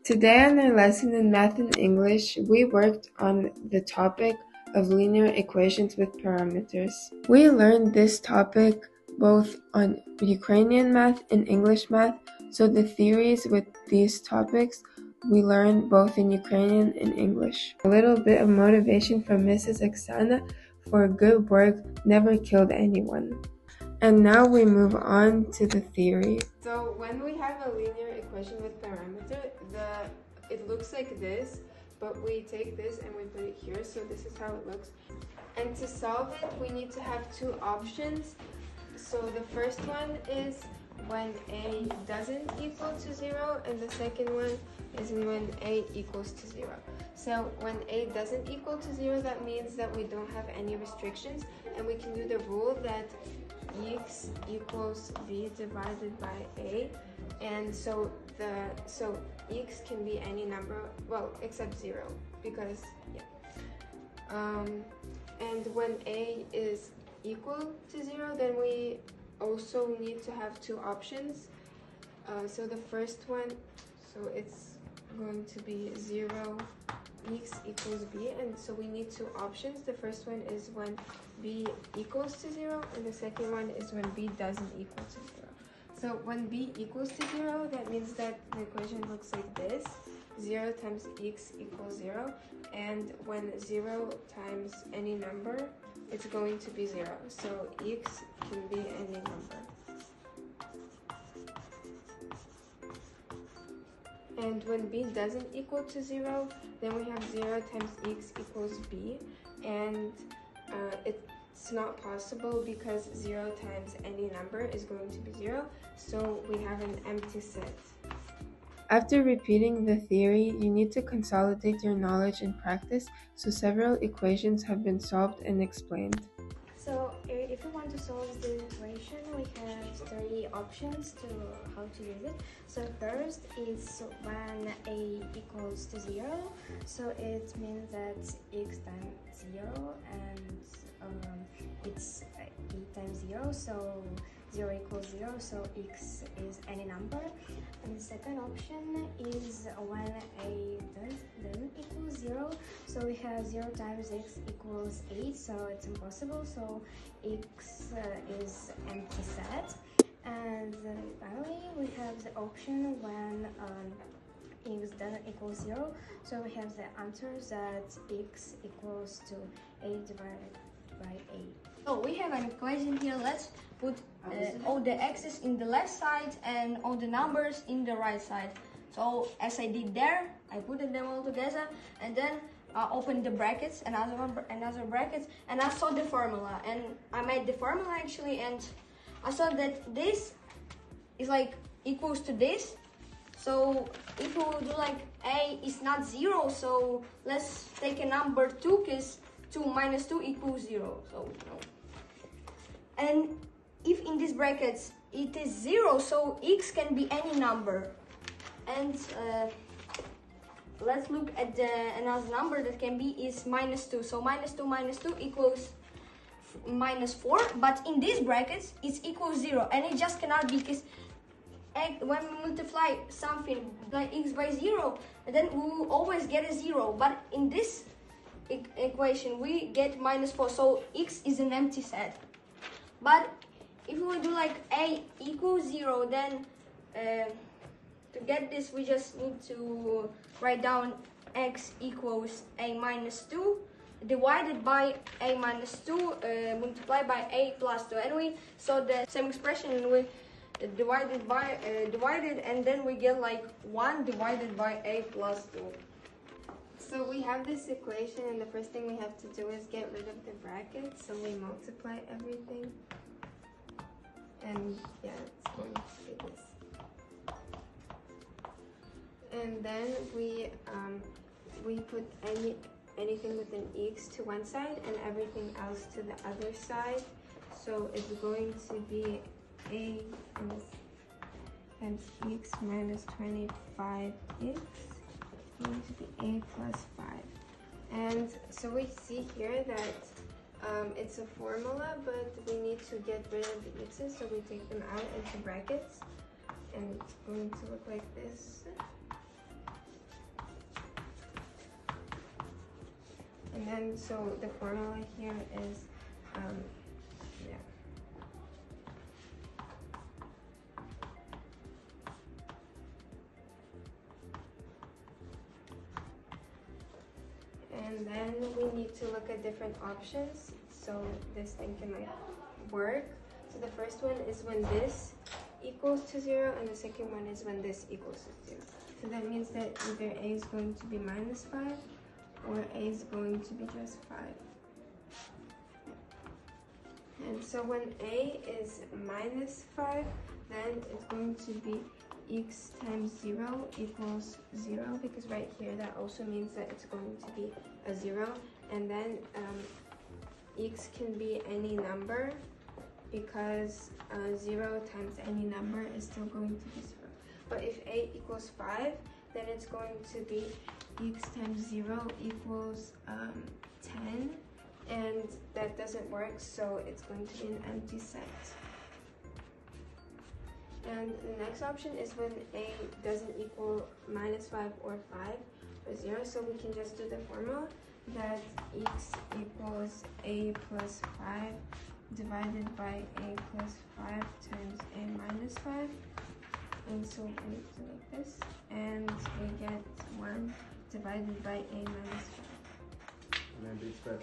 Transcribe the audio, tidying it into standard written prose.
Today on our lesson in Math and English, we worked on the topic of linear equations with parameters. We learned this topic both on Ukrainian math and English math, so the theories with these topics we learned both in Ukrainian and English. A little bit of motivation from Mrs. Oksana for good work never killed anyone. And now we move on to the theory. So when we have a linear equation with parameter, it looks like this, but we take this and we put it here, so this is how it looks. And to solve it, we need to have two options. So the first one is when a doesn't equal to 0, and the second one is when a equals to 0. So when a doesn't equal to 0, that means that we don't have any restrictions, and we can do the rule that x equals b divided by a, and so x can be any number, well, except 0, because and when a is equal to 0, then we also need to have two options. So the first one, so it's going to be 0, x equals b, and so we need two options. The first one is when b equals to 0, and the second one is when b doesn't equal to 0. So when b equals to 0, that means that the equation looks like this: 0 times x equals 0, and when 0 times any number, it's going to be 0. So x can be any number. And when b doesn't equal to 0, then we have 0 times x equals b, and it's not possible because 0 times any number is going to be 0, so we have an empty set. After repeating the theory, you need to consolidate your knowledge in practice, so several equations have been solved and explained. So if you want to solve the equation, we have 3 options to how to use it. So first is when a equals to 0, so it means that x times 0, and it's 8 times 0, so 0 equals 0, so x is any number. And the second option is when a doesn't equal 0, so we have 0 times x equals 8, so it's impossible, so x is empty set. And finally we have the option when x doesn't equal 0, so we have the answer that x equals to 8 divided by 8. So we have an equation here. Let's put all the x's in the left side and all the numbers in the right side. So as I did there, I put them all together, and then opened the brackets, another brackets, and I saw the formula, and I made the formula actually, and I saw that this is like equals to this. So if we do like a is not 0, so let's take a number 2, because 2 minus 2 equals 0, so no. And if in these brackets it is 0, so x can be any number. And let's look at another number that can be is minus 2. So minus 2 minus 2 equals minus 4, but in these brackets it's equals 0, and it just cannot be, because when we multiply something like x by 0, then we will always get a 0, but in this equation we get minus 4, so x is an empty set. But if we do like a equals 0, then to get this we just need to write down x equals a minus 2 divided by a minus 2 multiplied by a plus 2, and we saw the same expression, and we divided, and then we get like 1 divided by a plus 2. So we have this equation, and the first thing we have to do is get rid of the brackets, so we multiply everything, and yeah, it's going to be this. And then we put anything with an x to one side and everything else to the other side, so it's going to be a times x minus 25x. Going to be a plus 5. And so we see here that It's a formula, but we need to get rid of the x's, so we take them out into brackets, and it's going to look like this. And then, so the formula here is, And then we need to look at different options so this thing can like work. So the first one is when this equals to 0, and the second one is when this equals to 0. So that means that either a is going to be minus 5 or a is going to be just 5. And so when a is minus 5, then it's going to be x times 0 equals 0, because right here that also means that it's going to be a 0. And then x can be any number, because 0 times any number is still going to be 0. But if a equals 5, then it's going to be x times 0 equals 10, and that doesn't work, so it's going to be an empty set. And the next option is when a doesn't equal minus 5 or 5 or 0, so we can just do the formula that x equals a plus 5 divided by a plus 5 times a minus 5. And so we do like this, and we get 1 divided by a minus 5. And then be spread